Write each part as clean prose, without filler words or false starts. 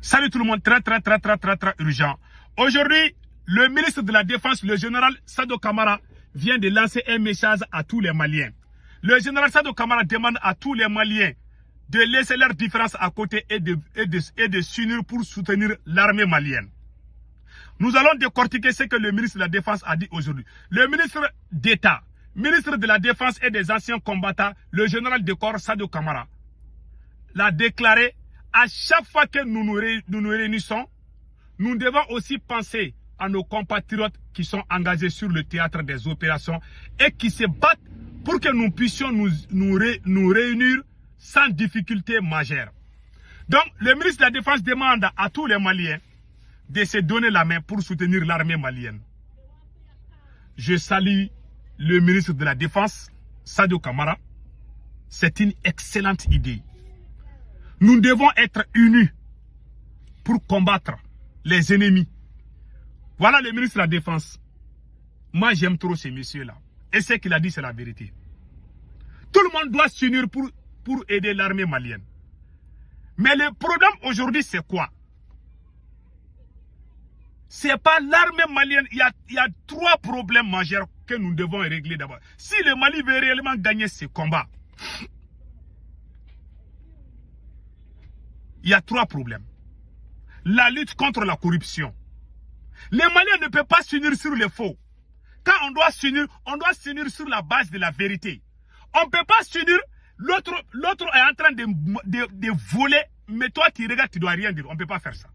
Salut tout le monde, très urgent. Aujourd'hui, le ministre de la Défense, le général Sado Kamara, vient de lancer un message à tous les Maliens. Le général Sado Kamara demande à tous les Maliens de laisser leurs différences à côté et de s'unir pour soutenir l'armée malienne. Nous allons décortiquer ce que le ministre de la Défense a dit aujourd'hui. Le ministre d'État, ministre de la Défense et des anciens combattants, le général de corps Sado Kamara, l'a déclaré: à chaque fois que nous nous réunissons, nous devons aussi penser à nos compatriotes qui sont engagés sur le théâtre des opérations et qui se battent pour que nous puissions nous réunir sans difficulté majeure. Donc, le ministre de la Défense demande à tous les Maliens de se donner la main pour soutenir l'armée malienne. Je salue le ministre de la Défense, Sado Kamara. C'est une excellente idée. Nous devons être unis pour combattre les ennemis. Voilà le ministre de la Défense. Moi, j'aime trop ces messieurs-là. Et ce qu'il a dit, c'est la vérité. Tout le monde doit s'unir pour aider l'armée malienne. Mais le problème aujourd'hui, c'est quoi? C'est pas l'armée malienne. Il y a trois problèmes majeurs que nous devons régler d'abord. Si le Mali veut réellement gagner ce combat, il y a trois problèmes. La lutte contre la corruption. Les Maliens ne peuvent pas s'unir sur le faux. Quand on doit s'unir sur la base de la vérité. On ne peut pas s'unir, l'autre est en train de voler, mais toi tu regardes, tu ne dois rien dire. On ne peut pas faire ça.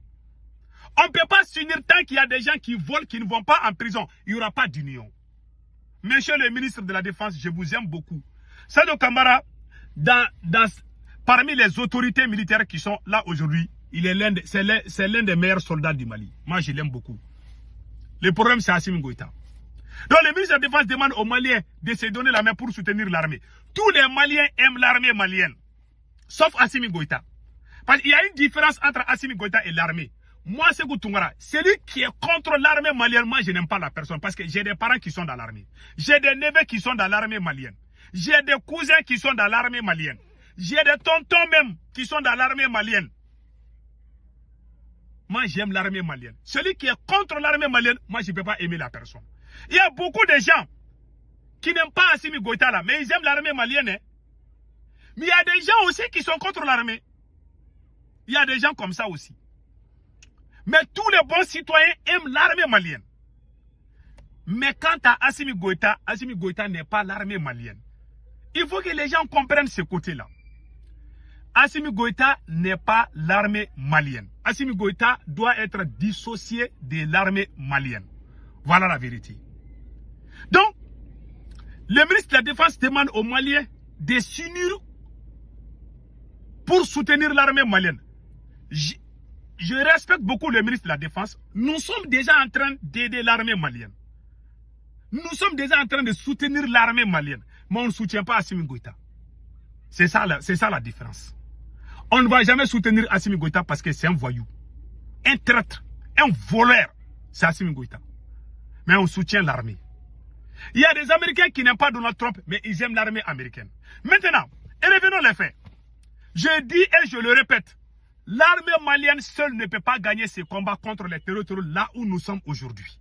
On ne peut pas s'unir tant qu'il y a des gens qui volent, qui ne vont pas en prison. Il n'y aura pas d'union. Monsieur le ministre de la Défense, je vous aime beaucoup. Sado Kamara, parmi les autorités militaires qui sont là aujourd'hui, c'est l'un des meilleurs soldats du Mali. Moi, je l'aime beaucoup. Le problème, c'est Assimi Goïta. Donc, le ministre de la Défense demande aux Maliens de se donner la main pour soutenir l'armée. Tous les Maliens aiment l'armée malienne, sauf Assimi Goïta. Parce qu'il y a une différence entre Assimi Goïta et l'armée. Moi, c'est Goutungara. Celui qui est contre l'armée malienne, moi, je n'aime pas la personne. Parce que j'ai des parents qui sont dans l'armée. J'ai des neveux qui sont dans l'armée malienne. J'ai des cousins qui sont dans l'armée malienne. J'ai des tontons même qui sont dans l'armée malienne. Moi, j'aime l'armée malienne. Celui qui est contre l'armée malienne, moi, je ne peux pas aimer la personne. Il y a beaucoup de gens qui n'aiment pas Assimi Goïta là, mais ils aiment l'armée malienne. Hein. Mais il y a des gens aussi qui sont contre l'armée. Il y a des gens comme ça aussi. Mais tous les bons citoyens aiment l'armée malienne. Mais quant à Assimi Goïta n'est pas l'armée malienne. Il faut que les gens comprennent ce côté-là. Assimi Goïta n'est pas l'armée malienne. Assimi Goïta doit être dissocié de l'armée malienne. Voilà la vérité. Donc, le ministre de la Défense demande aux Maliens de s'unir pour soutenir l'armée malienne. Je respecte beaucoup le ministre de la Défense. Nous sommes déjà en train d'aider l'armée malienne. Nous sommes déjà en train de soutenir l'armée malienne. Mais on ne soutient pas Assimi Goïta. C'est ça la différence. On ne va jamais soutenir Assimi Goïta parce que c'est un voyou. Un traître, un voleur. C'est Assimi Goïta. Mais on soutient l'armée. Il y a des Américains qui n'aiment pas Donald Trump, mais ils aiment l'armée américaine. Maintenant, et revenons les faits. Je dis et je le répète. L'armée malienne seule ne peut pas gagner ce combat contre les terroristes là où nous sommes aujourd'hui.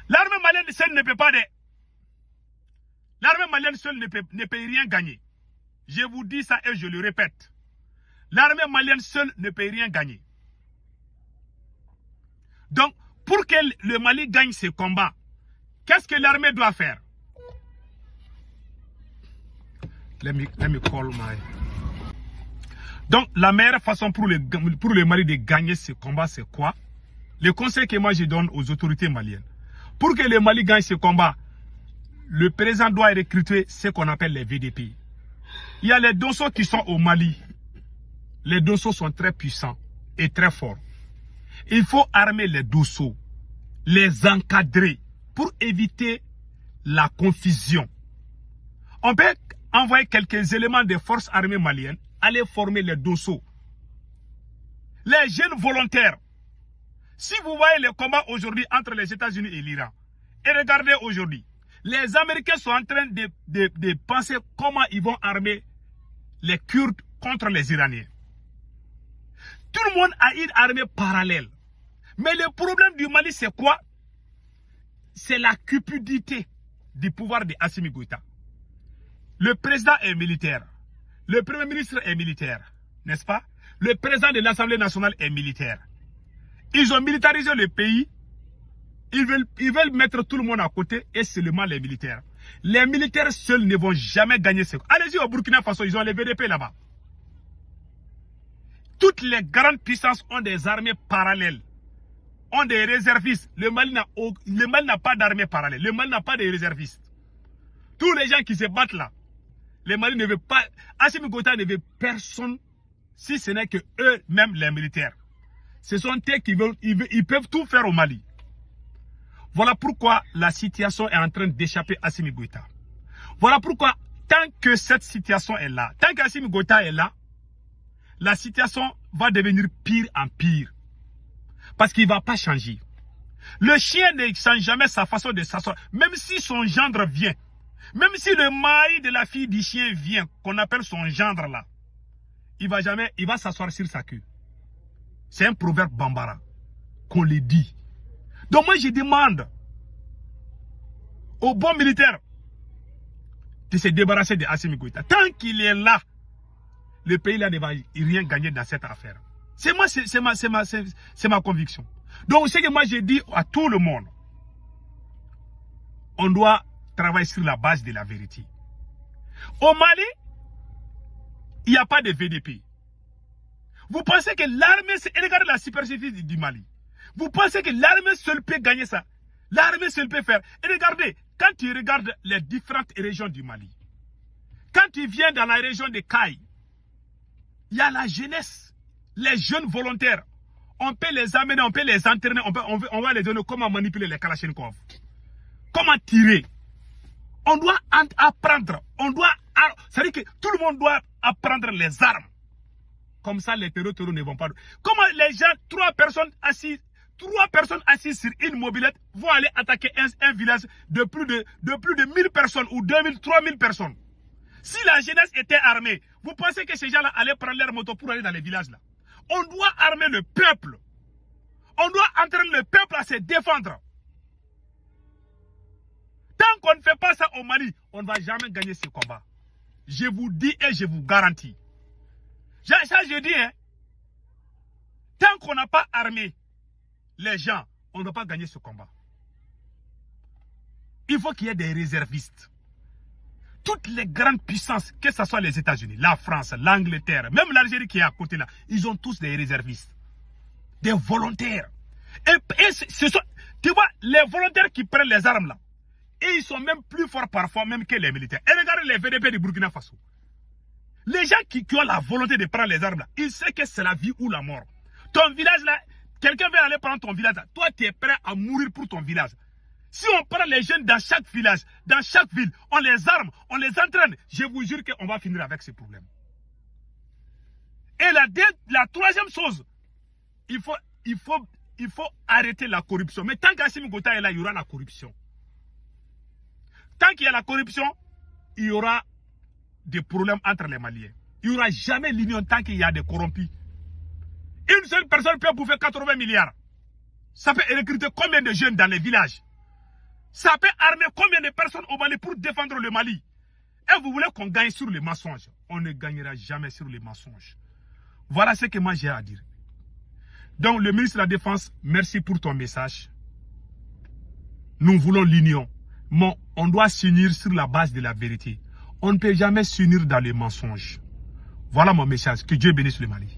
L'armée malienne seule ne peut pas... L'armée malienne seule ne peut rien gagner. Je vous dis ça et je le répète. L'armée malienne seule ne peut rien gagner. Donc, pour que le Mali gagne ce combat, qu'est-ce que l'armée doit faire? Let me call my... Donc, la meilleure façon pour le Mali de gagner ce combat, c'est quoi? Le conseil que moi je donne aux autorités maliennes. Pour que le Mali gagne ce combat, le président doit recruter ce qu'on appelle les VDP. Il y a les Dosso qui sont au Mali. Les Dosso sont très puissants et très forts. Il faut armer les Dosso, les encadrer pour éviter la confusion. On peut envoyer quelques éléments des forces armées maliennes aller former les Dosso. Les jeunes volontaires. Si vous voyez le combat aujourd'hui entre les États-Unis et l'Iran, et regardez aujourd'hui, les Américains sont en train de penser comment ils vont armer les Kurdes contre les Iraniens. Tout le monde a une armée parallèle. Mais le problème du Mali, c'est quoi? C'est la cupidité du pouvoir de Assimi Goïta. Le président est militaire. Le premier ministre est militaire. N'est-ce pas? Le président de l'Assemblée nationale est militaire. Ils ont militarisé le pays. Ils veulent mettre tout le monde à côté et seulement les militaires. Les militaires seuls ne vont jamais gagner ce. Allez-y au Burkina Faso, ils ont les VDP là-bas. Toutes les grandes puissances ont des armées parallèles, ont des réservistes. Le Mali n'a pas d'armée parallèle. Le Mali n'a pas de réservistes. Tous les gens qui se battent là, le Mali ne veut pas. Assimi Goïta ne veut personne si ce n'est que eux-mêmes les militaires. Ce sont eux qui veulent, ils peuvent tout faire au Mali. Voilà pourquoi la situation est en train d'échapper à Assimi Goïta. Voilà pourquoi, tant que cette situation est là, tant qu'Assimi Goïta est là, la situation va devenir pire en pire. Parce qu'il ne va pas changer. Le chien ne change jamais sa façon de s'asseoir. Même si son gendre vient, même si le mari de la fille du chien vient, qu'on appelle son gendre là, il va s'asseoir sur sa queue. C'est un proverbe bambara qu'on le dit. Donc moi je demande aux bons militaires de se débarrasser de Assimi Goïta. Tant qu'il est là, le pays là ne va rien gagner dans cette affaire. C'est ma conviction. Donc c'est que moi je dis à tout le monde, on doit travailler sur la base de la vérité. Au Mali, il n'y a pas de VDP. Vous pensez que l'armée, regardez la superficie du Mali. Vous pensez que l'armée seule peut gagner ça? L'armée seule peut faire. Et regardez, quand tu regardes les différentes régions du Mali, quand tu viens dans la région de Kaï, il y a la jeunesse, les jeunes volontaires. On peut les amener, on peut les entraîner, on va les donner comment manipuler les Kalachnikov. Comment tirer. On doit apprendre. C'est-à-dire que tout le monde doit apprendre les armes. Comme ça, les terroristes ne vont pas. Comment les gens, trois personnes assises sur une mobilette vont aller attaquer un village de plus de 1000 personnes ou 2000, 3000 personnes. Si la jeunesse était armée, vous pensez que ces gens-là allaient prendre leur moto pour aller dans les villages là? On doit armer le peuple. On doit entraîner le peuple à se défendre. Tant qu'on ne fait pas ça au Mali, on ne va jamais gagner ce combat. Je vous dis et je vous garantis. Ça je dis, hein. Tant qu'on n'a pas armé les gens, on ne va pas gagner ce combat. Il faut qu'il y ait des réservistes. Toutes les grandes puissances, que ce soit les États-Unis, la France, l'Angleterre, même l'Algérie qui est à côté là, ils ont tous des réservistes. Des volontaires. Et ce sont, tu vois, les volontaires qui prennent les armes là, et ils sont même plus forts parfois même que les militaires. Et regardez les VDP du Burkina Faso. Les gens qui ont la volonté de prendre les armes là, ils savent que c'est la vie ou la mort. Ton village là, quelqu'un veut aller prendre ton village là, toi tu es prêt à mourir pour ton village. Si on prend les jeunes dans chaque village, dans chaque ville, on les arme, on les entraîne, je vous jure qu'on va finir avec ces problèmes. Et la troisième chose, il faut arrêter la corruption. Mais tant qu'Assimi Goïta est là, il y aura la corruption. Tant qu'il y a la corruption, il y aura des problèmes entre les Maliens. Il n'y aura jamais l'union tant qu'il y a des corrompus. Une seule personne peut bouffer 80 milliards. Ça peut recruter combien de jeunes dans les villages? Ça peut armer combien de personnes au Mali pour défendre le Mali? Et vous voulez qu'on gagne sur les mensonges? On ne gagnera jamais sur les mensonges. Voilà ce que moi j'ai à dire. Donc le ministre de la Défense, merci pour ton message. Nous voulons l'union. Mais on doit s'unir sur la base de la vérité. On ne peut jamais s'unir dans les mensonges. Voilà mon message. Que Dieu bénisse le Mali.